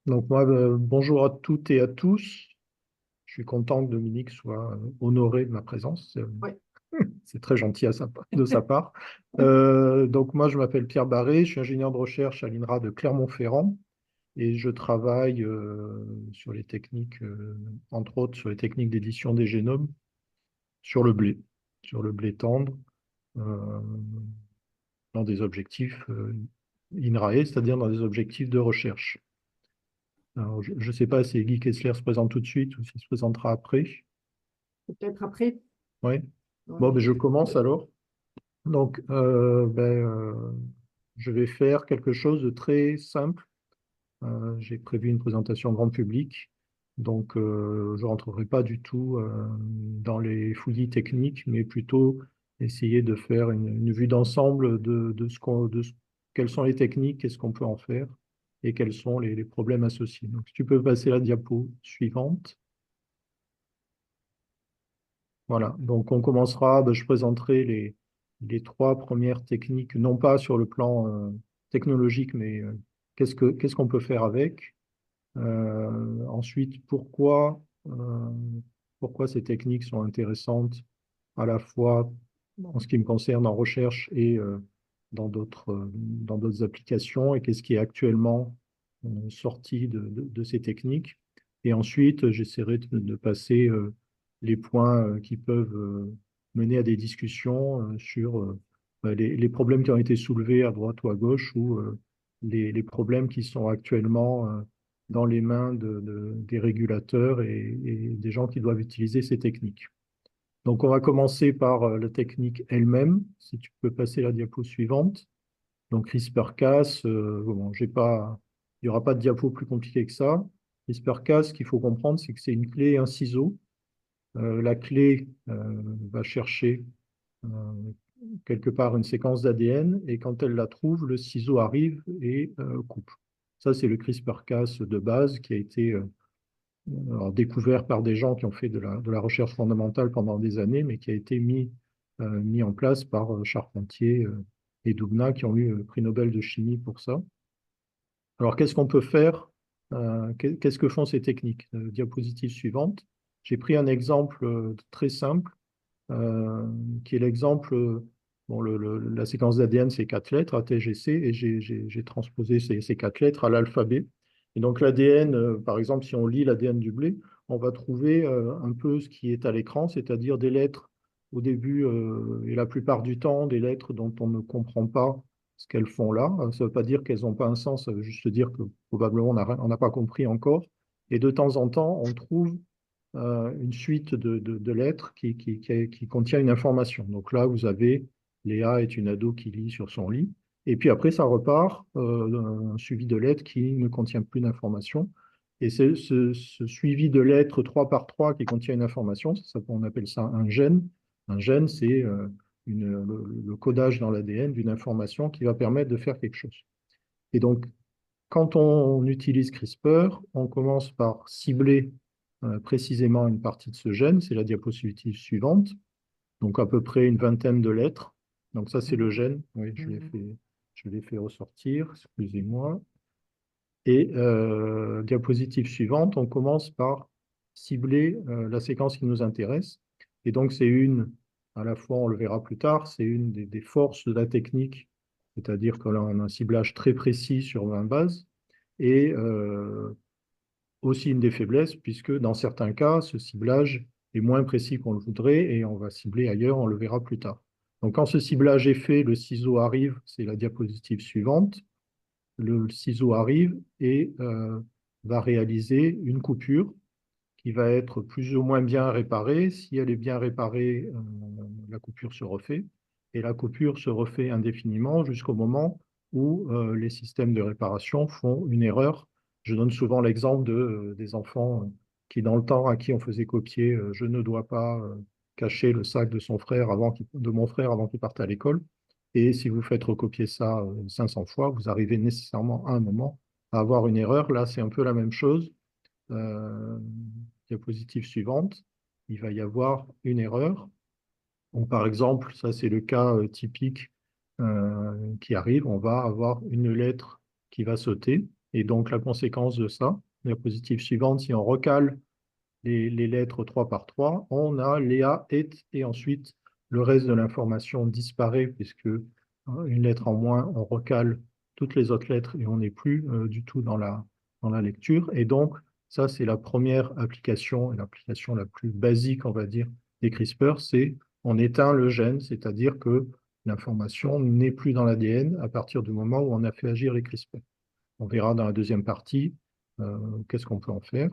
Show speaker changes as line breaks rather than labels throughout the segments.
Donc moi, bonjour à toutes et à tous. Je suis content que Dominique soit honoré de ma présence.
Oui,
C'est très gentil de sa part. Donc moi, je m'appelle Pierre Barré, je suis ingénieur de recherche à l'INRA de Clermont-Ferrand et je travaille sur les techniques, entre autres sur les techniques d'édition des génomes, sur sur le blé tendre, euh, dans des objectifs INRAE, c'est-à-dire dans des objectifs de recherche. Alors, je ne sais pas si Guy Kessler se présente tout de suite ou s'il se présentera après.
peut-être après.
Oui. Bon,
Ouais.
ben, je commence alors. Donc, je vais faire quelque chose de très simple. J'ai prévu une présentation grand public. Donc, je ne rentrerai pas du tout dans les fouillis techniques, mais plutôt essayer de faire une vue d'ensemble de quelles sont les techniques, qu'est-ce qu'on peut en faire et quels sont les problèmes associés. Donc, si tu peux passer la diapo suivante. Voilà, donc on commencera, ben, je présenterai les trois premières techniques, non pas sur le plan technologique, mais qu'est-ce qu'on peut faire avec. Ensuite, pourquoi ces techniques sont intéressantes à la fois en ce qui me concerne en recherche et dans d'autres applications, et qu'est-ce qui est actuellement sorti de ces techniques. Et ensuite, j'essaierai de passer les points qui peuvent mener à des discussions sur les problèmes qui ont été soulevés à droite ou à gauche, ou les problèmes qui sont actuellement dans les mains des régulateurs et des gens qui doivent utiliser ces techniques. Donc, on va commencer par la technique elle-même. Si tu peux passer la diapo suivante. Donc, CRISPR-Cas, bon, il n'y aura pas de diapo plus compliqué que ça. CRISPR-Cas, ce qu'il faut comprendre, c'est que c'est une clé et un ciseau. La clé va chercher euh, quelque part une séquence d'ADN et quand elle la trouve, le ciseau arrive et coupe. Ça, c'est le CRISPR-Cas de base qui a été alors, découvert par des gens qui ont fait de la recherche fondamentale pendant des années, mais qui a été mis en place par Charpentier et Doudna, qui ont eu le prix Nobel de chimie pour ça. Alors, qu'est-ce qu'on peut faire? Qu'est-ce que font ces techniques? Diapositive suivante. J'ai pris un exemple très simple, euh, qui est l'exemple, bon, la séquence d'ADN, c'est 4 lettres, ATGC, et j'ai transposé ces 4 lettres à l'alphabet. Et donc l'ADN, par exemple, si on lit l'ADN du blé, on va trouver un peu ce qui est à l'écran, c'est-à-dire des lettres au début, et la plupart du temps, des lettres dont on ne comprend pas ce qu'elles font là. Ça ne veut pas dire qu'elles n'ont pas un sens, ça veut juste dire que probablement on n'a pas compris encore. Et de temps en temps, on trouve une suite de lettres qui contient une information. Donc là, vous avez Léa est une ado qui lit sur son lit. Et puis après, ça repart, un suivi de lettres qui ne contient plus d'informations. Et c'est ce suivi de lettres 3 par 3 qui contient une information, on appelle ça un gène. Un gène, c'est le codage dans l'ADN d'une information qui va permettre de faire quelque chose. Et donc, quand on utilise CRISPR, on commence par cibler précisément une partie de ce gène, c'est la diapositive suivante, donc à peu près une vingtaine de lettres. Donc ça, c'est le
Mhm.
gène. Oui,
Mhm.
je l'ai fait ressortir, excusez-moi. Et diapositive suivante, on commence par cibler la séquence qui nous intéresse. Et donc, à la fois, on le verra plus tard, c'est une des forces de la technique, c'est-à-dire qu'on a un ciblage très précis sur 20 bases, et aussi une des faiblesses, puisque dans certains cas, ce ciblage est moins précis qu'on le voudrait, et on va cibler ailleurs, on le verra plus tard. Donc, quand ce ciblage est fait, le ciseau arrive, c'est la diapositive suivante, le ciseau arrive et va réaliser une coupure qui va être plus ou moins bien réparée. Si elle est bien réparée, la coupure se refait. Et la coupure se refait indéfiniment jusqu'au moment où les systèmes de réparation font une erreur. Je donne souvent l'exemple des enfants qui, dans le temps, à qui on faisait copier je ne dois pas cacher le sac de de mon frère avant qu'il parte à l'école. Et si vous faites recopier ça 500 fois, vous arrivez nécessairement à un moment à avoir une erreur. Là, c'est un peu la même chose. Euh, Diapositive suivante, il va y avoir une erreur. Donc, par exemple, ça c'est le cas typique qui arrive. On va avoir une lettre qui va sauter. Et donc, la conséquence de ça, diapositive suivante, si on recale les lettres 3 par 3, on a Léa et ensuite le reste de l'information disparaît puisque une lettre en moins, on recale toutes les autres lettres et on n'est plus du tout dans la lecture. Et donc, ça, c'est la première application, et l'application la plus basique, on va dire, des CRISPR, c'est on éteint le gène, c'est-à-dire que l'information n'est plus dans l'ADN à partir du moment où on a fait agir les CRISPR. On verra dans la deuxième partie qu'est-ce qu'on peut en faire.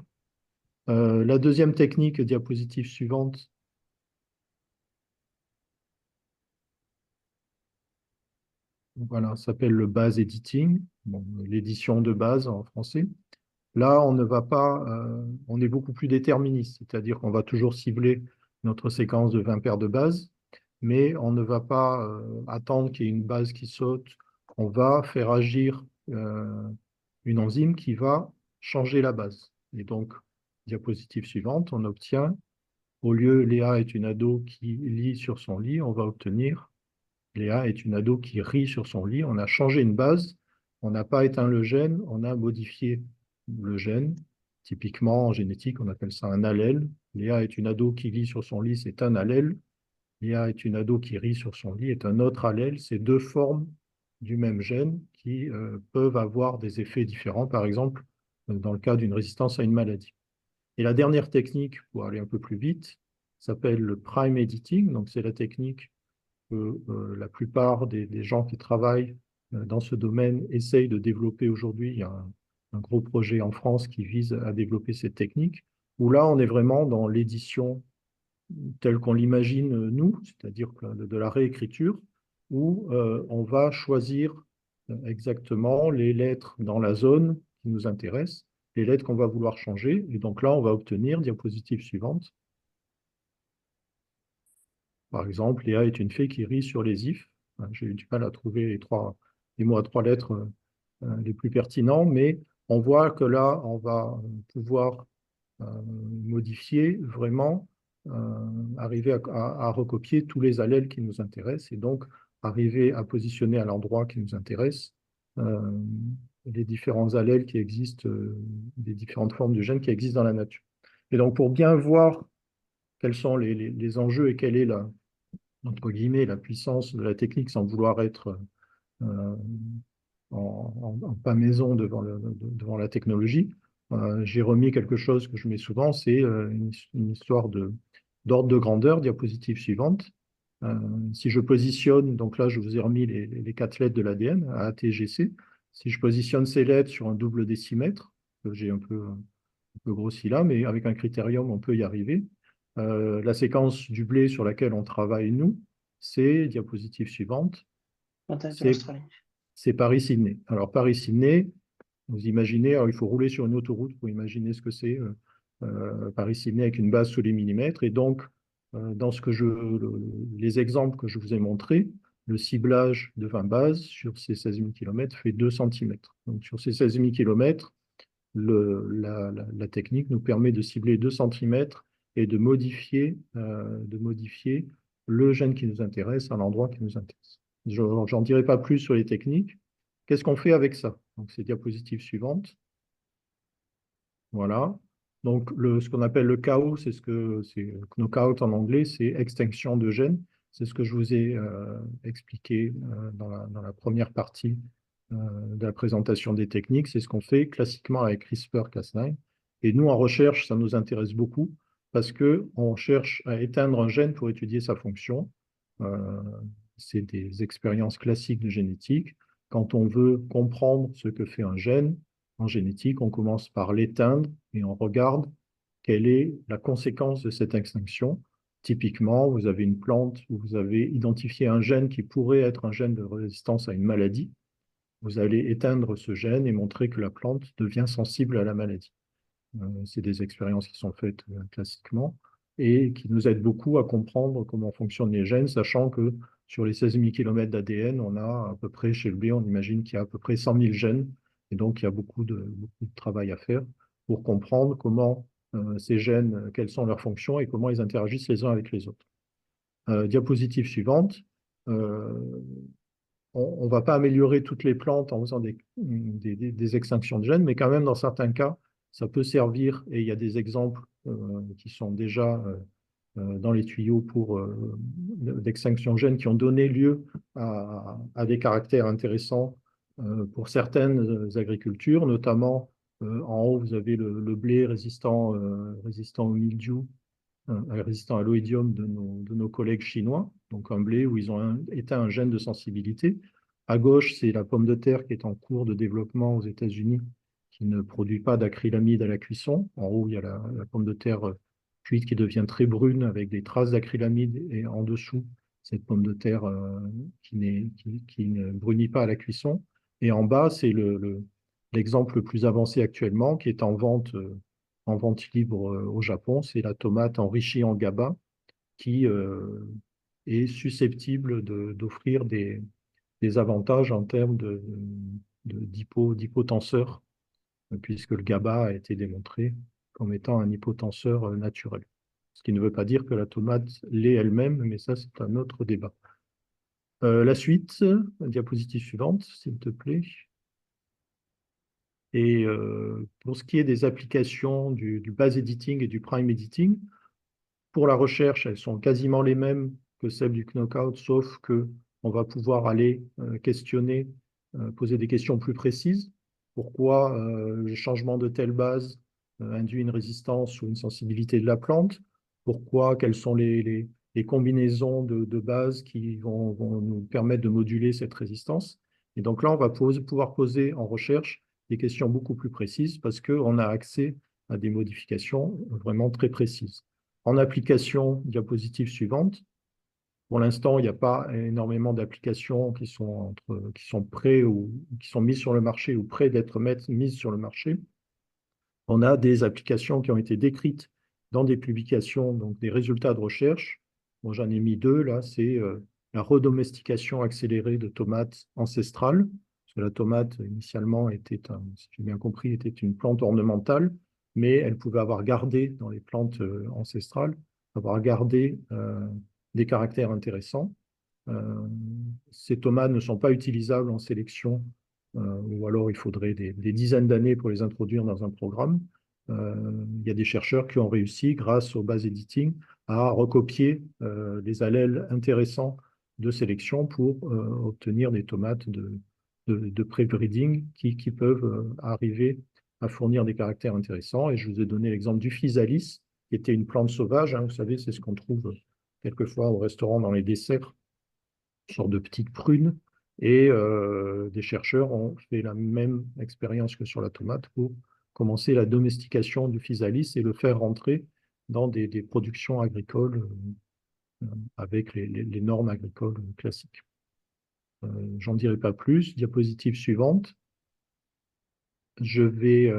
La deuxième technique, diapositive suivante, voilà, s'appelle le base editing, bon, l'édition de base en français. Là, on ne va pas, on est beaucoup plus déterministe, c'est-à-dire qu'on va toujours cibler notre séquence de 20 paires de bases, mais on ne va pas attendre qu'il y ait une base qui saute. On va faire agir une enzyme qui va changer la base. Et donc, diapositive suivante, on obtient, au lieu Léa est une ado qui lit sur son lit, on va obtenir Léa est une ado qui rit sur son lit. On a changé une base, on n'a pas éteint le gène, on a modifié le gène. Typiquement, en génétique, on appelle ça un allèle. Léa est une ado qui lit sur son lit, c'est un allèle. Léa est une ado qui rit sur son lit, est un autre allèle. C'est deux formes du même gène qui peuvent avoir des effets différents, par exemple, dans le cas d'une résistance à une maladie. Et la dernière technique, pour aller un peu plus vite, s'appelle le prime editing. Donc, c'est la technique que la plupart des gens qui travaillent dans ce domaine essayent de développer aujourd'hui. Il y a un gros projet en France qui vise à développer cette technique, où là, on est vraiment dans l'édition telle qu'on l'imagine nous, c'est-à-dire de la réécriture, où on va choisir exactement les lettres dans la zone qui nous intéresse, les lettres qu'on va vouloir changer. Et donc là, on va obtenir, diapositive suivante, par exemple, Léa est une fée qui rit sur les ifs. J'ai eu du mal à trouver les mots à trois lettres les plus pertinents, mais on voit que là, on va pouvoir modifier vraiment, arriver à recopier tous les allèles qui nous intéressent et donc arriver à positionner à l'endroit qui nous intéresse euh, les différents allèles qui existent, des différentes formes de gènes qui existent dans la nature. Et donc, pour bien voir quels sont les enjeux et quelle est entre guillemets, la puissance de la technique sans vouloir être euh, en pas maison devant la technologie. J'ai remis quelque chose que je mets souvent, c'est une histoire d'ordre de grandeur, diapositive suivante. Si je positionne, donc là je vous ai remis les 4 lettres de l'ADN, A, T, G, C. Si je positionne ces lettres sur un double décimètre, que j'ai un peu grossi là, mais avec un critérium, on peut y arriver. La séquence du blé sur laquelle on travaille, nous, c'est, diapositive suivante,
Montagne de
c'est
l'Australie.
Paris-Sydney. Alors, Paris-Sydney, vous imaginez, alors, il faut rouler sur une autoroute pour imaginer ce que c'est Paris-Sydney avec une base sous les millimètres. Et donc, dans les exemples que je vous ai montrés, le ciblage de 20 bases sur ces 16 000 km fait 2 cm. Donc, sur ces 16 000 km, la technique nous permet de cibler 2 cm et de modifier le gène qui nous intéresse à l'endroit qui nous intéresse. Je n'en dirai pas plus sur les techniques. Qu'est-ce qu'on fait avec ça? Donc, c'est diapositive suivante. Voilà. Donc, ce qu'on appelle le chaos, c'est knockout en anglais, c'est extinction de gènes. C'est ce que je vous ai expliqué dans la première partie de la présentation des techniques. C'est ce qu'on fait classiquement avec CRISPR-Cas9. Et nous, en recherche, ça nous intéresse beaucoup parce qu'on cherche à éteindre un gène pour étudier sa fonction. Euh, c'est des expériences classiques de génétique. Quand on veut comprendre ce que fait un gène, en génétique, on commence par l'éteindre et on regarde quelle est la conséquence de cette extinction. Typiquement, vous avez une plante où vous avez identifié un gène qui pourrait être un gène de résistance à une maladie. Vous allez éteindre ce gène et montrer que la plante devient sensible à la maladie. C'est des expériences qui sont faites classiquement et qui nous aident beaucoup à comprendre comment fonctionnent les gènes, sachant que sur les 16 000 km d'ADN, on a à peu près, chez le blé, on imagine qu'il y a à peu près 100 000 gènes. Et donc, il y a beaucoup de travail à faire pour comprendre comment ces gènes, quelles sont leurs fonctions et comment ils interagissent les uns avec les autres. Diapositive suivante. on ne va pas améliorer toutes les plantes en faisant des extinctions de gènes, mais quand même, dans certains cas, ça peut servir, et il y a des exemples qui sont déjà dans les tuyaux d'extinction de gènes qui ont donné lieu à des caractères intéressants pour certaines agricultures, notamment en haut, vous avez le blé résistant au mildiou, résistant à l'oïdium de nos collègues chinois, donc un blé où ils ont éteint un gène de sensibilité. À gauche, c'est la pomme de terre qui est en cours de développement aux États-Unis, qui ne produit pas d'acrylamide à la cuisson. En haut, il y a la pomme de terre cuite qui devient très brune avec des traces d'acrylamide, et en dessous, cette pomme de terre qui ne brunit pas à la cuisson. Et en bas, c'est l'exemple le plus avancé actuellement, qui est en vente libre au Japon, c'est la tomate enrichie en GABA qui est susceptible d'offrir des avantages en termes d'hypotenseur, puisque le GABA a été démontré comme étant un hypotenseur naturel. Ce qui ne veut pas dire que la tomate l'est elle-même, mais ça, c'est un autre débat. La suite, la diapositive suivante, s'il te plaît. Et pour ce qui est des applications du base editing et du prime editing, pour la recherche, elles sont quasiment les mêmes que celles du knockout, sauf que on va pouvoir aller questionner, poser des questions plus précises. Pourquoi le changement de telle base induit une résistance ou une sensibilité de la plante? Pourquoi? Quelles sont les combinaisons de bases qui vont nous permettre de moduler cette résistance? Et donc là, on va pouvoir poser en recherche des questions beaucoup plus précises parce qu'on a accès à des modifications vraiment très précises. En application, diapositive suivante. Pour l'instant, il n'y a pas énormément d'applications qui sont prêtes ou qui sont mises sur le marché ou prêtes d'être mises sur le marché. On a des applications qui ont été décrites dans des publications, donc des résultats de recherche. Bon, j'en ai mis deux là, c'est la redomestication accélérée de tomates ancestrales. Parce que la tomate, initialement, si j'ai bien compris, était une plante ornementale, mais elle pouvait avoir gardé dans les plantes ancestrales, avoir gardé des caractères intéressants. Euh, Ces tomates ne sont pas utilisables en sélection, ou alors il faudrait des dizaines d'années pour les introduire dans un programme. Il y a des chercheurs qui ont réussi, grâce au base editing, à recopier des allèles intéressants de sélection pour obtenir des tomates de pré-breeding qui peuvent arriver à fournir des caractères intéressants. Et je vous ai donné l'exemple du physalis, qui était une plante sauvage. Hein, vous savez, c'est ce qu'on trouve quelquefois au restaurant dans les desserts, sorte de petite prune, et des chercheurs ont fait la même expérience que sur la tomate pour commencer la domestication du physalis et le faire rentrer dans des productions agricoles avec les normes agricoles classiques. J'en dirai pas plus. Diapositive suivante. Je vais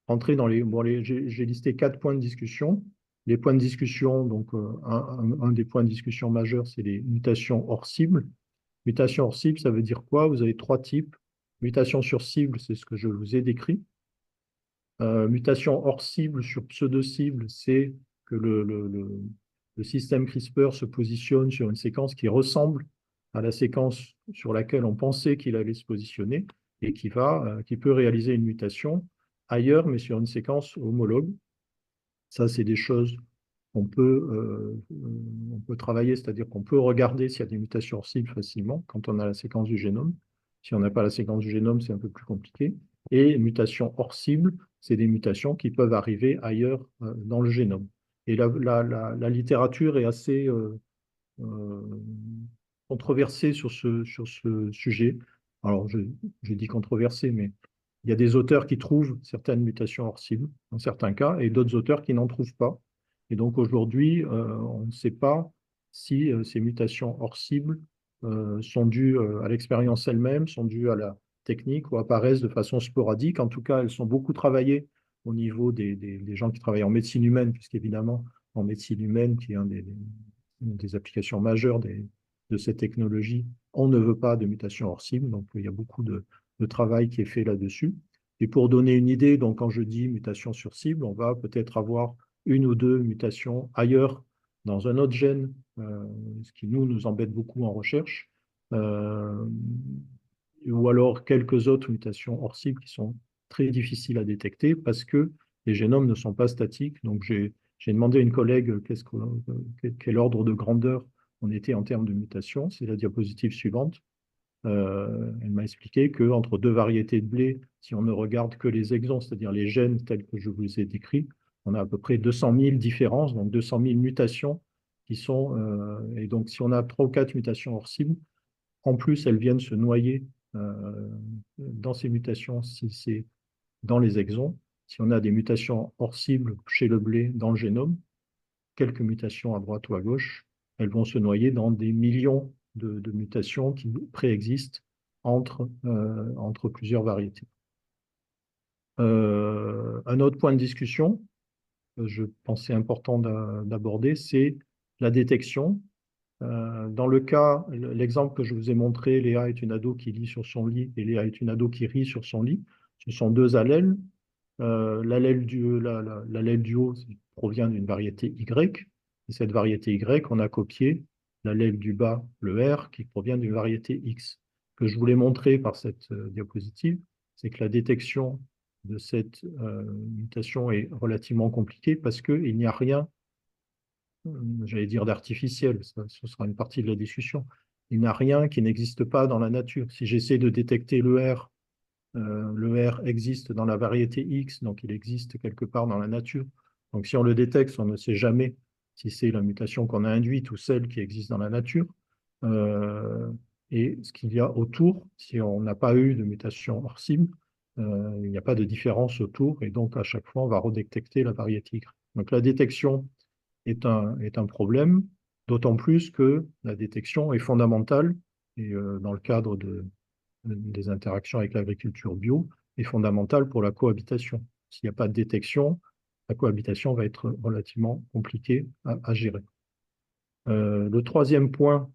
rentrer dans j'ai listé 4 points de discussion. Les points de discussion, donc un des points de discussion majeurs, c'est les mutations hors cible. Mutation hors cible, ça veut dire quoi? Vous avez 3 types. Mutation sur cible, c'est ce que je vous ai décrit. Mutation hors cible sur pseudo-cible, c'est que le système CRISPR se positionne sur une séquence qui ressemble à la séquence sur laquelle on pensait qu'il allait se positionner et qui peut réaliser une mutation ailleurs, mais sur une séquence homologue. Ça, c'est des choses on peut travailler, c'est-à-dire qu'on peut regarder s'il y a des mutations hors cible facilement quand on a la séquence du génome. Si on n'a pas la séquence du génome, c'est un peu plus compliqué. Et mutations hors cible, c'est des mutations qui peuvent arriver ailleurs dans le génome. Et la littérature est assez euh, controversée sur sur ce sujet. Alors, je dis controversée, mais il y a des auteurs qui trouvent certaines mutations hors cible, dans certains cas, et d'autres auteurs qui n'en trouvent pas. Et donc aujourd'hui, on ne sait pas si ces mutations hors cible sont dues à l'expérience elle-même, sont dues à la technique ou apparaissent de façon sporadique. En tout cas, elles sont beaucoup travaillées au niveau des gens qui travaillent en médecine humaine, puisqu'évidemment, en médecine humaine, qui est une des applications majeures de cette technologie, on ne veut pas de mutation hors cible. Donc, il y a beaucoup de travail qui est fait là-dessus. Et pour donner une idée, donc quand je dis mutation sur cible, on va peut-être avoir une ou deux mutations ailleurs dans un autre gène, ce qui nous embête beaucoup en recherche. euh, ou alors quelques autres mutations hors cible qui sont très difficiles à détecter parce que les génomes ne sont pas statiques. Donc, j'ai demandé à une collègue quel ordre de grandeur on était en termes de mutations. C'est la diapositive suivante. Elle m'a expliqué qu'entre deux variétés de blé, si on ne regarde que les exons, c'est-à-dire les gènes tels que je vous ai décrits, on a à peu près 200 000 différences, donc 200 000 mutations qui sont. Et donc, si on a 3 ou 4 mutations hors cible, en plus, elles viennent se noyer dans ces mutations si c'est dans les exons. Si on a des mutations hors cible chez le blé dans le génome, quelques mutations à droite ou à gauche, elles vont se noyer dans des millions de mutations qui préexistent entre plusieurs variétés. Un autre point de discussion, je pensais important d'aborder, c'est la détection. Dans le cas, l'exemple que je vous ai montré, Léa est une ado qui lit sur son lit et Léa est une ado qui rit sur son lit. Ce sont deux allèles. L'allèle du haut provient d'une variété Y. Et cette variété Y, on a copié l'allèle du bas, le R, qui provient d'une variété X. Ce que je voulais montrer par cette diapositive, c'est que la détection de cette mutation est relativement compliquée parce qu'il n'y a rien, j'allais dire d'artificiel, ce sera une partie de la discussion. Il n'y a rien qui n'existe pas dans la nature. Si j'essaie de détecter le R existe dans la variété X, donc il existe quelque part dans la nature. Donc si on le détecte, on ne sait jamais si c'est la mutation qu'on a induite ou celle qui existe dans la nature. Euh, et ce qu'il y a autour, si on n'a pas eu de mutation hors cible, il n'y a pas de différence autour, et donc à chaque fois, on va redétecter la variété Y. Donc la détection est un problème, d'autant plus que la détection est fondamentale, et dans le cadre des interactions avec l'agriculture bio, est fondamentale pour la cohabitation. S'il n'y a pas de détection, la cohabitation va être relativement compliquée à gérer. Le troisième point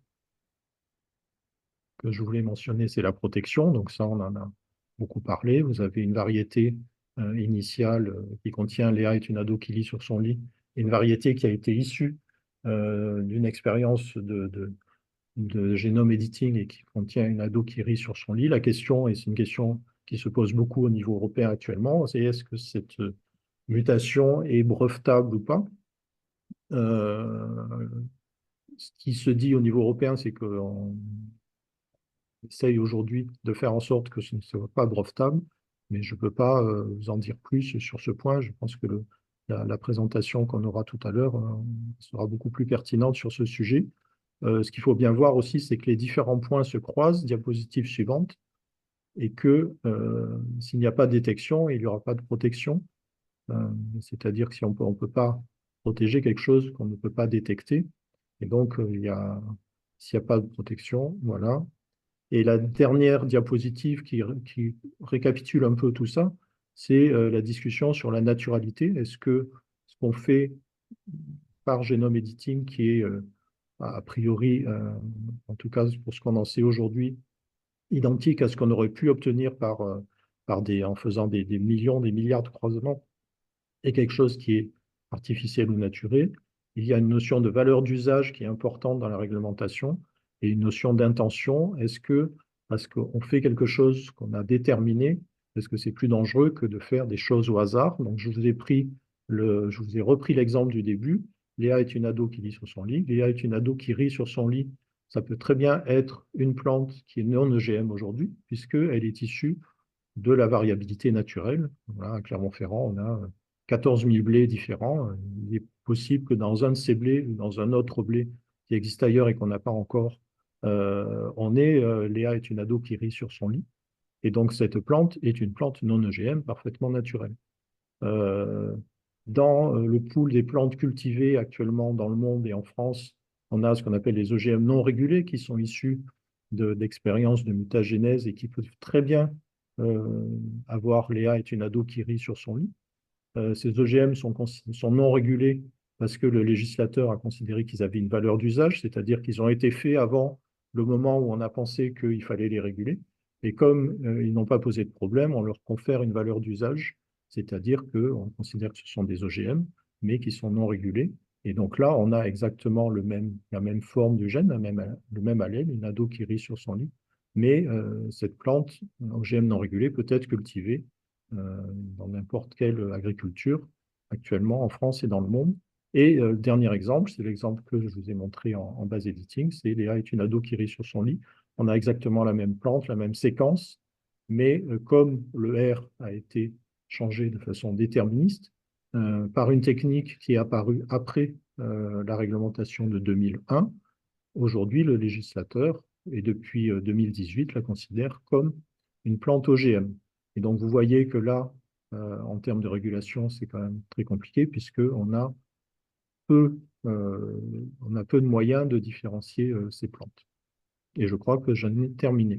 que je voulais mentionner, c'est la protection. Donc ça, on en a beaucoup parlé. Vous avez une variété initiale qui contient Léa est une ado qui lit sur son lit, et une variété qui a été issue d'une expérience de génome editing et qui contient une ado qui rit sur son lit. La question, et c'est une question qui se pose beaucoup au niveau européen actuellement, c'est est-ce que cette mutation est brevetable ou pas? Ce qui se dit au niveau européen, c'est qu'on essaye aujourd'hui de faire en sorte que ce ne soit pas brevetable, mais je ne peux pas vous en dire plus sur ce point. Je pense que la présentation qu'on aura tout à l'heure sera beaucoup plus pertinente sur ce sujet. Ce qu'il faut bien voir aussi, c'est que les différents points se croisent, diapositive suivante, et que s'il n'y a pas de détection, il n'y aura pas de protection. C'est-à-dire que si on peut pas protéger quelque chose qu'on ne peut pas détecter, et donc s'il n'y a pas de protection, voilà. Et la dernière diapositive qui récapitule un peu tout ça, c'est la discussion sur la naturalité. Est-ce que ce qu'on fait par génome editing, qui est a priori, en tout cas pour ce qu'on en sait aujourd'hui, identique à ce qu'on aurait pu obtenir en faisant des millions, des milliards de croisements, et quelque chose qui est artificiel ou naturel. Il y a une notion de valeur d'usage qui est importante dans la réglementation et une notion d'intention. Parce qu'on fait quelque chose qu'on a déterminé, est-ce que c'est plus dangereux que de faire des choses au hasard? Donc, je vous ai repris l'exemple du début. Léa est une ado qui lit sur son lit. Léa est une ado qui rit sur son lit. Ça peut très bien être une plante qui est non OGM aujourd'hui, puisqu'elle est issue de la variabilité naturelle. Voilà, à Clermont-Ferrand, on a 14 000 blés différents. Il est possible que dans un de ces blés ou dans un autre blé qui existe ailleurs et qu'on n'a pas encore, on ait Léa est une ado qui rit sur son lit. Et donc, cette plante est une plante non OGM parfaitement naturelle. Euh, dans le pool des plantes cultivées actuellement dans le monde et en France, on a ce qu'on appelle les OGM non régulés qui sont issus d'expériences de mutagénèse et qui peuvent très bien euh, avoir Léa est une ado qui rit sur son lit. Ces OGM sont non régulés parce que le législateur a considéré qu'ils avaient une valeur d'usage, c'est-à-dire qu'ils ont été faits avant le moment où on a pensé qu'il fallait les réguler. Et comme ils n'ont pas posé de problème, on leur confère une valeur d'usage, c'est-à-dire qu'on considère que ce sont des OGM, mais qui sont non régulés. Et donc là, on a exactement la même forme du gène, le même allèle, une ado qui rit sur son lit, mais cette plante OGM non régulée peut être cultivée dans n'importe quelle agriculture actuellement en France et dans le monde. Et le dernier exemple, c'est l'exemple que je vous ai montré en base editing, c'est Léa est une ado qui rit sur son lit. On a exactement la même plante, la même séquence, mais comme le R a été changé de façon déterministe, par une technique qui est apparue après la réglementation de 2001. Aujourd'hui, le législateur, et depuis 2018, la considère comme une plante OGM. Et donc, vous voyez que là, en termes de régulation, c'est quand même très compliqué puisqu'on a peu, on a peu de moyens de différencier ces plantes. Et je crois que j'en ai terminé.